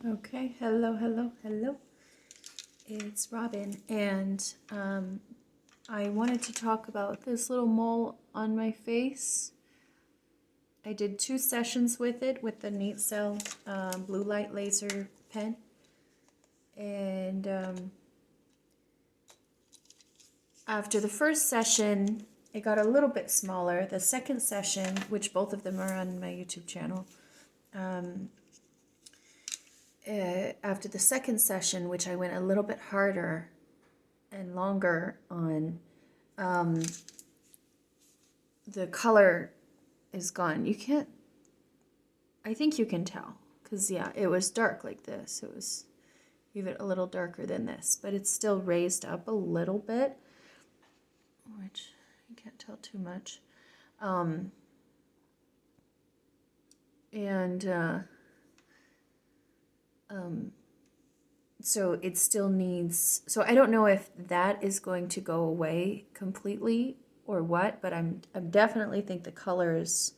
Okay, hello. It's Robyn, and I wanted to talk about this little mole on my face. I did 2 sessions with it with the Neatcell blue light laser pen, and after the first session, it got a little bit smaller. The second session, which both of them are on my YouTube channel, after the second session, which I went a little bit harder and longer on, the color is gone. You can't, I think you can tell, because yeah, it was dark like this. It was even a little darker than this, but it's still raised up a little bit, which you can't tell too much. So it still needs, so I don't know if that is going to go away completely or what, but I'm definitely think the colors,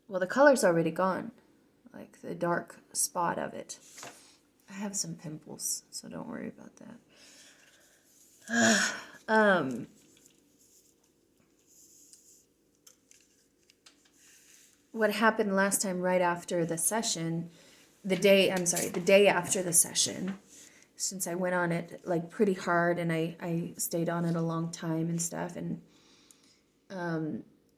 well, the color's already gone, like the dark spot of it. I have some pimples, so don't worry about that. What happened last time right after the session, the day after the session, since I went on it like pretty hard and I stayed on it a long time and stuff, and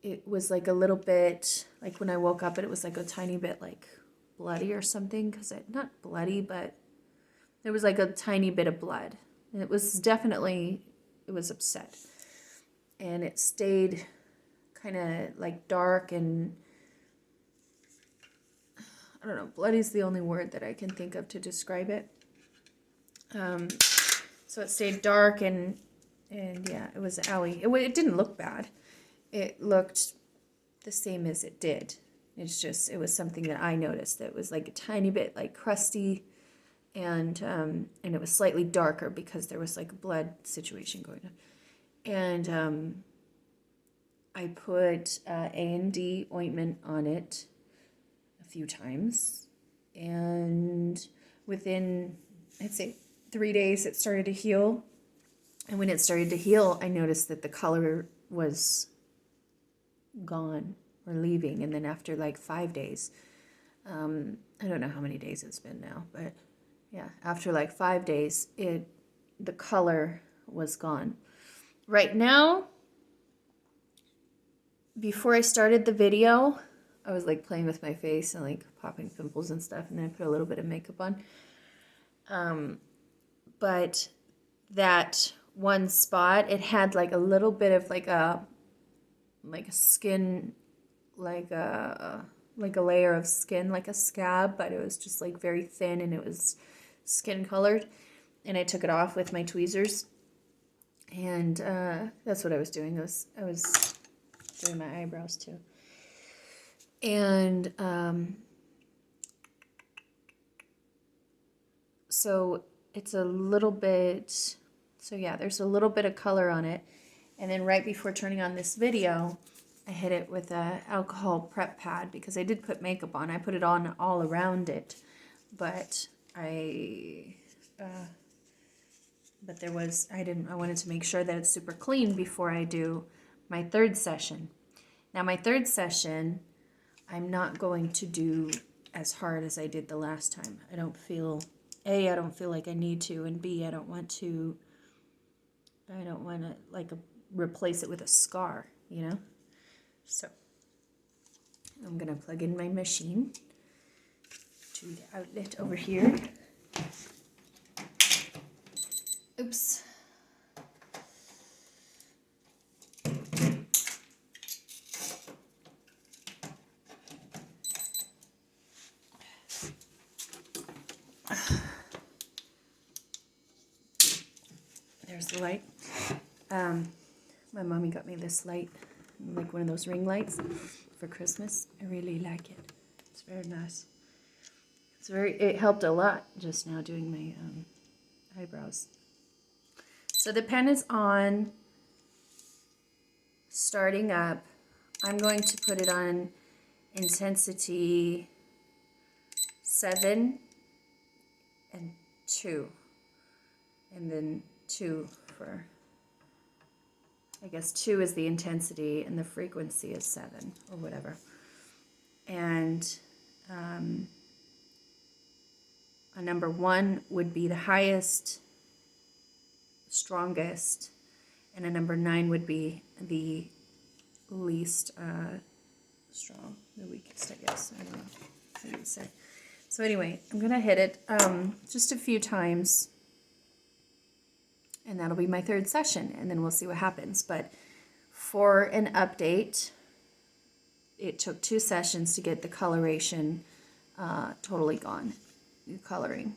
it was like a little bit, like when I woke up it was like a tiny bit like bloody or something, because not bloody, but there was like a tiny bit of blood. And it was definitely, it was upset. And it stayed kind of like dark and, I don't know, bloody's the only word that I can think of to describe it. So it stayed dark and yeah, it was owie. It didn't look bad. It looked the same as it did. It's just, it was something that I noticed that was like a tiny bit like crusty, and it was slightly darker because there was like a blood situation going on. And I put A&D ointment on it a few times, and within, I'd say 3 days it started to heal. And when it started to heal, I noticed that the color was gone or leaving. And then after like 5 days, I don't know how many days it's been now, but yeah, after like 5 days, the color was gone. Right now, before I started the video, I was like playing with my face and like popping pimples and stuff, and then I put a little bit of makeup on. But that one spot, it had like a little bit of like a skin, like a layer of skin, like a scab, but it was just like very thin and it was skin colored. And I took it off with my tweezers, and that's what I was doing. I was doing my eyebrows too. And so it's a little bit, so yeah, there's a little bit of color on it. And then right before turning on this video, I hit it with a alcohol prep pad, because I did put makeup on. I put it on all around it, but I wanted to make sure that it's super clean before I do my third session. Now my third session, I'm not going to do as hard as I did the last time. I don't feel like I need to, and B, I don't want to like replace it with a scar, you know? So I'm gonna plug in my machine to the outlet over here. Oops. There's the light. My mommy got me this light, like one of those ring lights for Christmas. I really like it. It's very nice. It helped a lot just now doing my eyebrows. So the pen is on, starting up. I'm going to put it on intensity 7, and 2. And then 2 for, I guess 2 is the intensity and the frequency is 7 or whatever. And a number 1 would be the highest, strongest, and a number 9 would be the least strong, the weakest, I guess. I don't know what you would say. So anyway, I'm going to hit it just a few times, and that'll be my 3rd session, and then we'll see what happens. But for an update, it took 2 sessions to get the coloration totally gone, the coloring.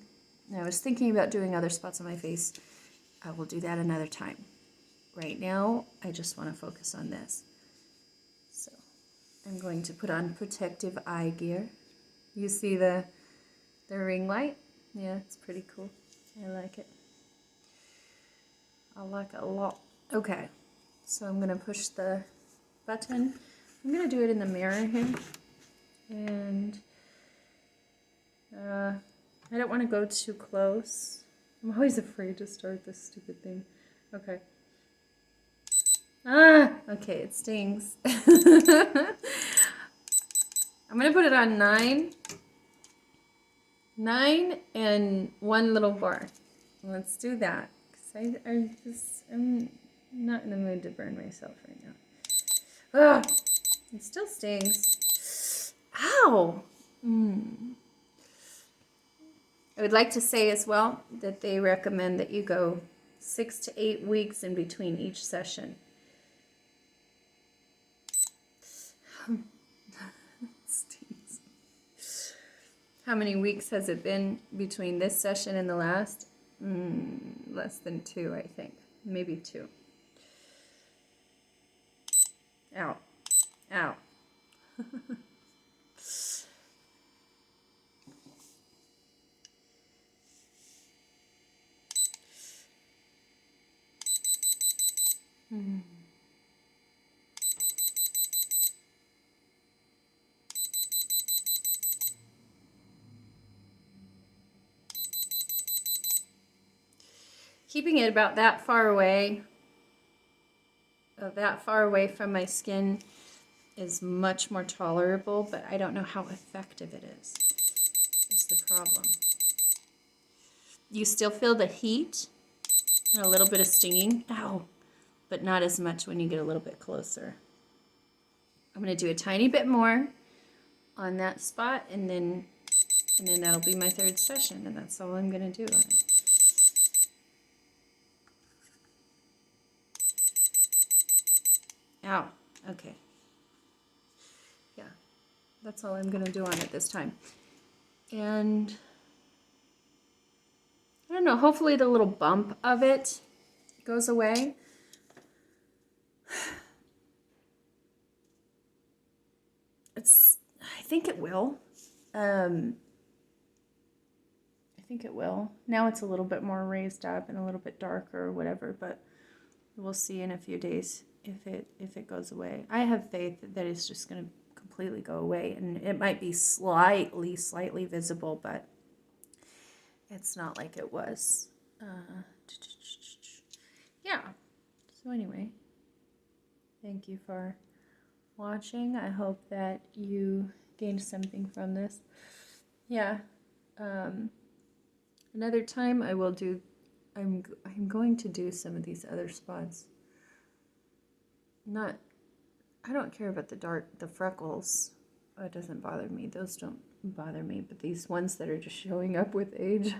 And I was thinking about doing other spots on my face. I will do that another time. Right now, I just want to focus on this. So I'm going to put on protective eye gear. You see the ring light? Yeah, it's pretty cool. I like it. I like it a lot. Okay, so I'm going to push the button. I'm going to do it in the mirror here. And I don't want to go too close. I'm always afraid to start this stupid thing. Okay. Okay, it stings. I'm going to put it on 9. 9 and 1 little bar. Let's do that. Because I'm not in the mood to burn myself right now. It still stings. Ow! I would like to say as well that they recommend that you go 6 to 8 weeks in between each session. How many weeks has it been between this session and the last? Less than 2, I think. Maybe 2. Ow. Ow. Keeping it about that far away from my skin is much more tolerable, but I don't know how effective it is the problem. You still feel the heat and a little bit of stinging, ow, but not as much when you get a little bit closer. I'm going to do a tiny bit more on that spot, and then that'll be my 3rd session, and that's all I'm going to do on it. Ow, okay. Yeah, that's all I'm going to do on it this time. And I don't know, hopefully the little bump of it goes away. I think it will. I think it will. Now it's a little bit more raised up and a little bit darker or whatever, but we'll see in a few days if it goes away. I have faith that it's just going to completely go away, and it might be slightly visible, but it's not like it was. Yeah. So anyway, thank you for watching. I hope that you gained something from this. Yeah. Another time I will do. I'm going to do some of these other spots. I don't care about the freckles. It doesn't bother me. Those don't bother me. But these ones that are just showing up with age,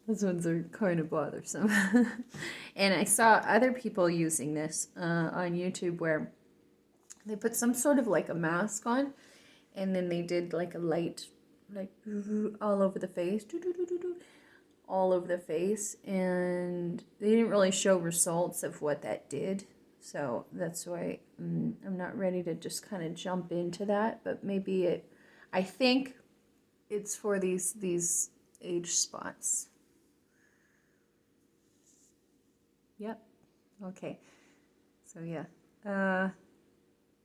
those ones are kind of bothersome. And I saw other people using this on YouTube where they put some sort of like a mask on, and then they did like a light, like all over the face, all over the face, and they didn't really show results of what that did. So that's why I'm not ready to just kind of jump into that, but maybe I think it's for these age spots. Yep. Okay. So yeah.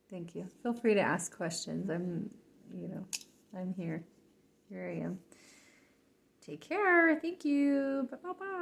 Thank you. Feel free to ask questions. I'm here. Here I am. Take care. Thank you. Bye bye bye.